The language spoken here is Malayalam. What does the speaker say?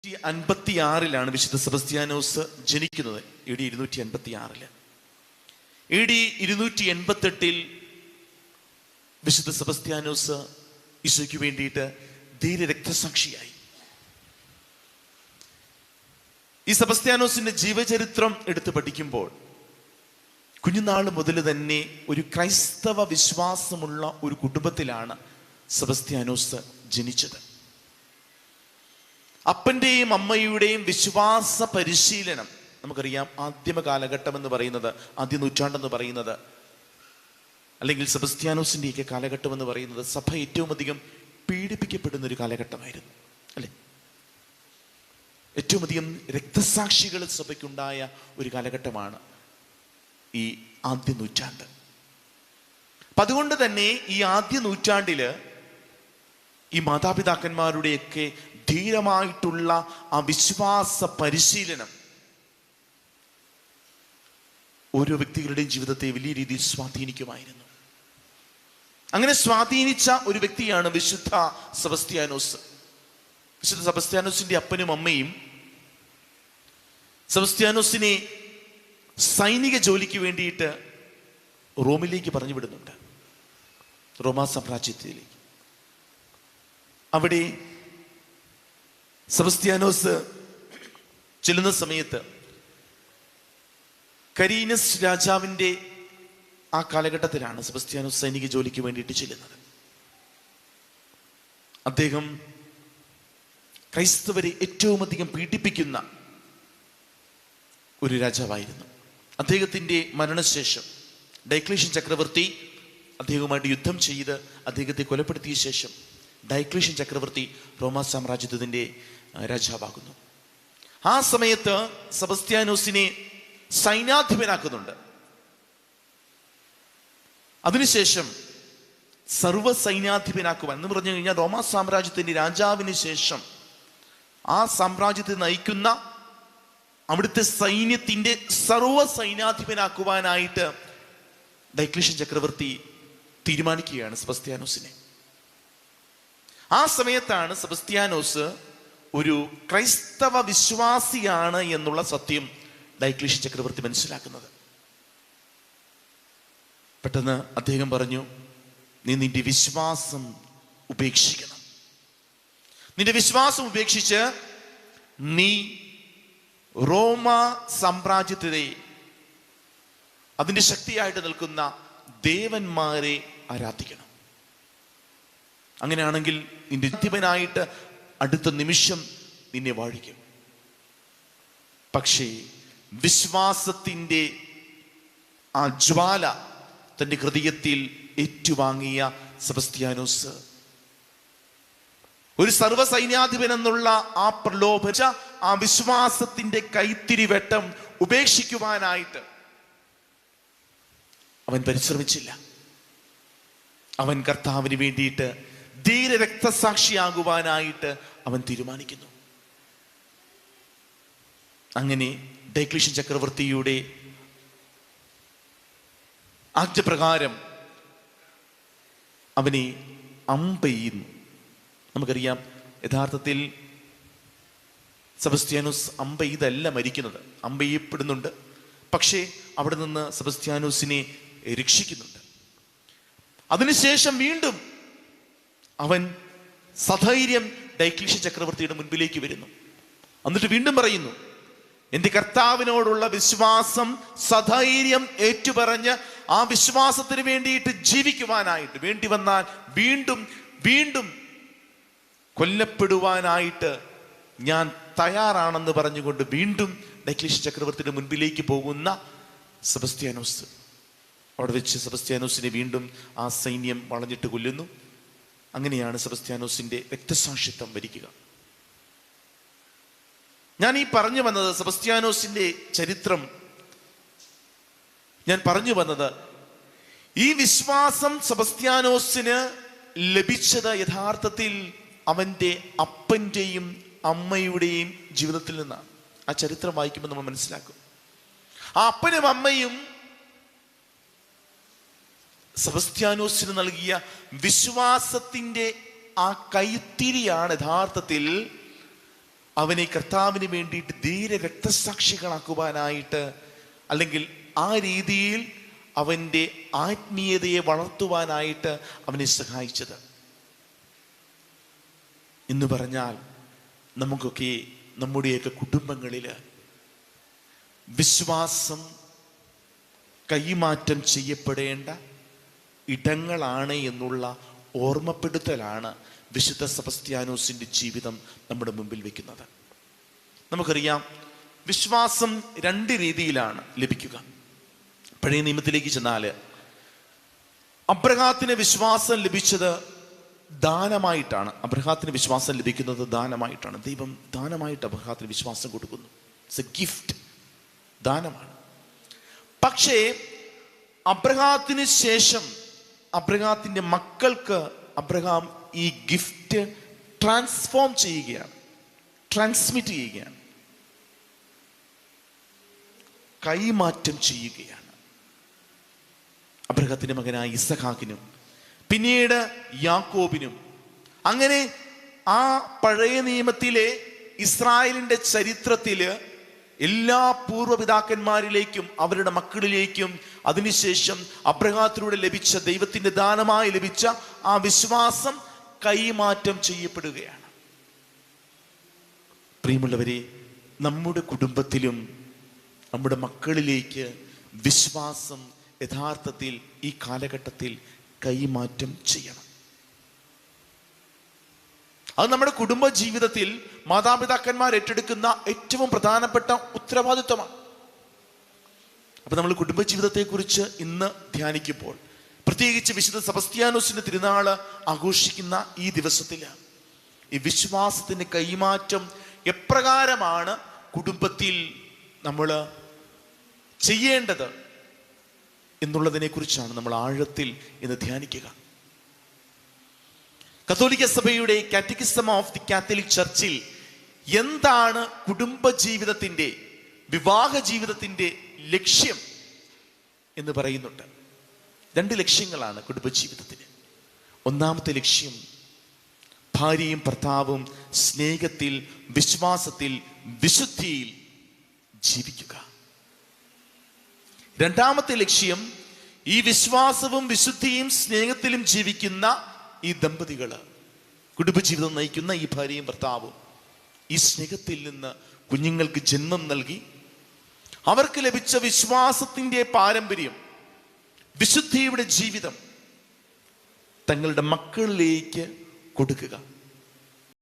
256 വിശുദ്ധ സെബസ്ത്യാനോസ് ജനിക്കുന്നത്. AD 256. AD 288 വിശുദ്ധ സെബസ്ത്യാനോസ് ഈശോയ്ക്ക് വേണ്ടിയിട്ട് ധീര രക്തസാക്ഷിയായി. ഈ സെബസ്ത്യാനോസിന്റെ ജീവചരിത്രം എടുത്ത് പഠിക്കുമ്പോൾ കുഞ്ഞുനാൾ മുതൽ തന്നെ ഒരു ക്രൈസ്തവ വിശ്വാസമുള്ള ഒരു കുടുംബത്തിലാണ് സെബസ്ത്യാനോസ് ജനിച്ചത്. അപ്പന്റെയും അമ്മയുടെയും വിശ്വാസ പരിശീലനം നമുക്കറിയാം. ആദ്യമ കാലഘട്ടം എന്ന് പറയുന്നത്, ആദ്യ നൂറ്റാണ്ടെന്ന് പറയുന്നത്, അല്ലെങ്കിൽ സെബസ്ത്യാനോസിന്റെയൊക്കെ കാലഘട്ടം എന്ന് പറയുന്നത് സഭ ഏറ്റവും അധികം പീഡിപ്പിക്കപ്പെടുന്ന ഒരു കാലഘട്ടമായിരുന്നു, അല്ലെ? ഏറ്റവും അധികം രക്തസാക്ഷികൾ സഭയ്ക്കുണ്ടായ ഒരു കാലഘട്ടമാണ് ഈ ആദ്യ നൂറ്റാണ്ട്. അപ്പൊ അതുകൊണ്ട് തന്നെ ഈ ആദ്യ നൂറ്റാണ്ടില് ഈ മാതാപിതാക്കന്മാരുടെയൊക്കെ ധീരമായിട്ടുള്ള ആ വിശ്വാസ പരിശീലനം ഓരോ വ്യക്തികളുടെയും ജീവിതത്തെ വലിയ രീതിയിൽ സ്വാധീനിക്കുമായിരുന്നു. അങ്ങനെ സ്വാധീനിച്ച ഒരു വ്യക്തിയാണ് വിശുദ്ധ സെബസ്ത്യാനോസ്. വിശുദ്ധ സെബസ്ത്യാനോസിന്റെ അപ്പനും അമ്മയും സെബസ്ത്യാനോസിനെ സൈനിക ജോലിക്ക് വേണ്ടിയിട്ട് റോമിലേക്ക് പറഞ്ഞു വിടുന്നുണ്ട്, റോമാ സാമ്രാജ്യത്തിലേക്ക്. അവിടെ സെബസ്ത്യാനോസ് ചെല്ലുന്ന സമയത്ത് കരീനസ് രാജാവിൻ്റെ ആ കാലഘട്ടത്തിലാണ് സെബസ്ത്യാനോസ് സൈനിക ജോലിക്ക് വേണ്ടിയിട്ട് ചെല്ലുന്നത്. അദ്ദേഹം ക്രൈസ്തവരെ ഏറ്റവും അധികം പീഡിപ്പിക്കുന്ന ഒരു രാജാവായിരുന്നു. അദ്ദേഹത്തിൻ്റെ മരണശേഷം ഡയക്ലീഷ്യൻ ചക്രവർത്തി അദ്ദേഹവുമായിട്ട് യുദ്ധം ചെയ്ത് അദ്ദേഹത്തെ കൊലപ്പെടുത്തിയ ശേഷം ഡയക്ലീഷ്യൻ ചക്രവർത്തി റോമാ സാമ്രാജ്യത്തിൻ്റെ രാജാവാകുന്നു. ആ സമയത്ത് സെബസ്ത്യാനോസിനെ സൈന്യാധിപനാക്കുന്നുണ്ട്. അതിനുശേഷം സർവ്വ സൈന്യാധിപനാക്കുവാൻ എന്ന് പറഞ്ഞു കഴിഞ്ഞാൽ റോമാ സാമ്രാജ്യത്തിൻ്റെ രാജാവിന് ശേഷം ആ സാമ്രാജ്യത്തെ നയിക്കുന്ന അവിടുത്തെ സൈന്യത്തിൻ്റെ സർവ്വ സൈന്യാധിപനാക്കുവാനായിട്ട് ഡയക്ലീഷ്യൻ ചക്രവർത്തി തീരുമാനിക്കുകയാണ് സെബസ്ത്യാനോസിനെ. ആ സമയത്താണ് സെബസ്ത്യാനോസ് ഒരു ക്രൈസ്തവ വിശ്വാസിയാണ് എന്നുള്ള സത്യം ഡയക്ലീഷ്യൻ ചക്രവർത്തി മനസ്സിലാക്കുന്നത്. പെട്ടെന്ന് അദ്ദേഹം പറഞ്ഞു, നീ നിന്റെ വിശ്വാസം ഉപേക്ഷിക്കണം. നിന്റെ വിശ്വാസം ഉപേക്ഷിച്ച് നീ റോമ സാമ്രാജ്യത്തിലെ അതിൻ്റെ ശക്തിയായിട്ട് നിൽക്കുന്ന ദേവന്മാരെ ആരാധിക്കണം. അങ്ങനെയാണെങ്കിൽ നിന്റെ അധിപനായിട്ട് അടുത്ത നിമിഷം നിന്നെ വാഴിക്കും. പക്ഷേ വിശ്വാസത്തിൻ്റെ ആ ജ്വാല തൻ്റെ ഹൃദയത്തിൽ ഏറ്റുവാങ്ങിയ സെബസ്ത്യാനോസ് ഒരു സർവ്വസൈന്യാധിപൻ എന്നുള്ള ആ പ്രലോഭിച്ച ആ വിശ്വാസത്തിന്റെ കൈത്തിരിവെട്ടം ഉപേക്ഷിക്കുവാനായിട്ട് അവൻ പരിശ്രമിച്ചില്ല. അവൻ കർത്താവിന് വേണ്ടിയിട്ട് ധീര രക്തസാക്ഷിയാകുവാനായിട്ട് അവൻ തീരുമാനിക്കുന്നു. അങ്ങനെ ഡയക്ലീഷ്യൻ ചക്രവർത്തിയുടെ ആജ്ഞപ്രകാരം അവനെ അമ്പെയ്യുന്നു. നമുക്കറിയാം, യഥാർത്ഥത്തിൽ സെബസ്ത്യാനോസ് അമ്പെയ്തല്ല മരിക്കുന്നത്, അമ്പെയ്യപ്പെടുന്നുണ്ട്. പക്ഷേ അവിടെ നിന്ന് സെബസ്ത്യാനോസിനെ രക്ഷിക്കുന്നുണ്ട്. അതിനുശേഷം വീണ്ടും അവൻ സധൈര്യം ഡയക്ലീഷ്യൻ ചക്രവർത്തിയുടെ മുൻപിലേക്ക് വരുന്നു. എന്നിട്ട് വീണ്ടും പറയുന്നു, എൻ്റെ കർത്താവിനോടുള്ള വിശ്വാസം സധൈര്യം ഏറ്റുപറഞ്ഞ് ആ വിശ്വാസത്തിന് വേണ്ടിയിട്ട് ജീവിക്കുവാനായിട്ട്, വേണ്ടി വന്നാൽ വീണ്ടും വീണ്ടും കൊല്ലപ്പെടുവാനായിട്ട് ഞാൻ തയ്യാറാണെന്ന് പറഞ്ഞുകൊണ്ട് വീണ്ടും ഡയക്ലീഷ്യൻ ചക്രവർത്തിയുടെ മുൻപിലേക്ക് പോകുന്ന സെബസ്ത്യാനോസ്, അവിടെ വെച്ച് സെബസ്ത്യാനോസിനെ വീണ്ടും ആ സൈന്യം വളഞ്ഞിട്ട് കൊല്ലുന്നു. അങ്ങനെയാണ് സെബസ്ത്യാനോസിന്റെ രക്തസാക്ഷിത്വം വരിക്കുക. ഞാൻ ഈ പറഞ്ഞു വന്നത്, സെബസ്ത്യാനോസിന്റെ ചരിത്രം ഞാൻ പറഞ്ഞു വന്നത്, ഈ വിശ്വാസം സെബസ്ത്യാനോസിന് ലഭിച്ചത് യഥാർത്ഥത്തിൽ അവൻ്റെ അപ്പൻ്റെയും അമ്മയുടെയും ജീവിതത്തിൽ നിന്നാണ്. ആ ചരിത്രം വായിക്കുമ്പോൾ നമ്മൾ മനസ്സിലാക്കും, ആ അപ്പനും അമ്മയും സെബസ്ത്യാനോസിന് നൽകിയ വിശ്വാസത്തിന്റെ ആ കൈത്തിരിയാണ് യഥാർത്ഥത്തിൽ അവനെ കർത്താവിന് വേണ്ടിയിട്ട് ധീര രക്തസാക്ഷികളാക്കുവാനായിട്ട്, അല്ലെങ്കിൽ ആ രീതിയിൽ അവൻ്റെ ആത്മീയതയെ വളർത്തുവാനായിട്ട് അവനെ സഹായിച്ചത്. എന്ന് പറഞ്ഞാൽ നമുക്കൊക്കെ നമ്മുടെയൊക്കെ കുടുംബങ്ങളിൽ വിശ്വാസം കൈമാറ്റം ചെയ്യപ്പെടേണ്ട ഇടങ്ങളാണ് എന്നുള്ള ഓർമ്മപ്പെടുത്തലാണ് വിശുദ്ധ സെബസ്ത്യാനോസിന്റെ ജീവിതം നമ്മുടെ മുമ്പിൽ വെക്കുന്നത്. നമുക്കറിയാം, വിശ്വാസം രണ്ട് രീതിയിലാണ് ലഭിക്കുക. പഴയ നിയമത്തിലേക്ക് ചെന്നാൽ അബ്രഹാത്തിന് വിശ്വാസം ലഭിച്ചത് ദാനമായിട്ടാണ്. അബ്രഹാത്തിന് വിശ്വാസം ലഭിക്കുന്നത് ദാനമായിട്ടാണ്. ദൈവം ദാനമായിട്ട് അബ്രഹാത്തിന് വിശ്വാസം കൊടുക്കുന്നു. ഇറ്റ്സ് എ ഗിഫ്റ്റ്, ദാനമാണ്. പക്ഷേ അബ്രഹാത്തിന് ശേഷം അബ്രഹാത്തിന്റെ മക്കൾക്ക് അബ്രഹാം ഈ ഗിഫ്റ്റ് ട്രാൻസ്ഫോം ചെയ്യുകയാണ്, ട്രാൻസ്മിറ്റ് ചെയ്യുകയാണ്, കൈമാറ്റം ചെയ്യുകയാണ്. അബ്രഹാത്തിന്റെ മകനായ ഇസഹാക്കിനും പിന്നീട് യാക്കോബിനും. അങ്ങനെ ആ പഴയ നിയമത്തിലെ ഇസ്രായേലിന്റെ ചരിത്രത്തില് എല്ലാ പൂർവ്വപിതാക്കന്മാരിലേക്കും അവരുടെ മക്കളിലേക്കും അതിനുശേഷം അബ്രഹാത്തിലൂടെ ലഭിച്ച ദൈവത്തിന്റെ ദാനമായി ലഭിച്ച ആ വിശ്വാസം കൈമാറ്റം ചെയ്യപ്പെടുകയാണ്. പ്രിയമുള്ളവരെ, നമ്മുടെ കുടുംബത്തിലും നമ്മുടെ മക്കളിലേക്ക് വിശ്വാസം യഥാർത്ഥത്തിൽ ഈ കാലഘട്ടത്തിൽ കൈമാറ്റം ചെയ്യണം. അത് നമ്മുടെ കുടുംബ ജീവിതത്തിൽ മാതാപിതാക്കന്മാർ ഏറ്റെടുക്കുന്ന ഏറ്റവും പ്രധാനപ്പെട്ട ഉത്തരവാദിത്വമാണ്. അപ്പൊ നമ്മൾ കുടുംബജീവിതത്തെക്കുറിച്ച് ഇന്ന് ധ്യാനിക്കുമ്പോൾ, പ്രത്യേകിച്ച് വിശുദ്ധ സെബസ്ത്യാനോസിന്റെ തിരുനാള് ആഘോഷിക്കുന്ന ഈ ദിവസത്തില് ഈ വിശ്വാസത്തിന്റെ കൈമാറ്റം എപ്രകാരമാണ് കുടുംബത്തിൽ നമ്മൾ ചെയ്യേണ്ടത് എന്നുള്ളതിനെ കുറിച്ചാണ് നമ്മൾ ആഴത്തിൽ ഇന്ന് ധ്യാനിക്കുക. കത്തോലിക്ക സഭയുടെ കാറ്റക്കിസം ഓഫ് ദി കാത്തലിക് ചർച്ചിൽ എന്താണ് കുടുംബജീവിതത്തിന്റെ, വിവാഹ ജീവിതത്തിന്റെ ലക്ഷ്യം എന്ന് പറയുന്നുണ്ട്. രണ്ട് ലക്ഷ്യങ്ങളാണ് കുടുംബജീവിതത്തിന്. ഒന്നാമത്തെ ലക്ഷ്യം ഭാര്യയും ഭർത്താവും സ്നേഹത്തിൽ, വിശ്വാസത്തിൽ, വിശുദ്ധിയിൽ ജീവിക്കുക. രണ്ടാമത്തെ ലക്ഷ്യം ഈ വിശ്വാസവും വിശുദ്ധിയും സ്നേഹത്തിലും ജീവിക്കുന്ന ഈ ദമ്പതികള്, കുടുംബജീവിതം നയിക്കുന്ന ഈ ഭാര്യയും ഭർത്താവും ഈ സ്നേഹത്തിൽ നിന്ന് കുഞ്ഞുങ്ങൾക്ക് ജന്മം നൽകി അവർക്ക് ലഭിച്ച വിശ്വാസത്തിന്റെ പാരമ്പര്യം, വിശുദ്ധിയുടെ ജീവിതം തങ്ങളുടെ മക്കളിലേക്ക് കൊടുക്കുക.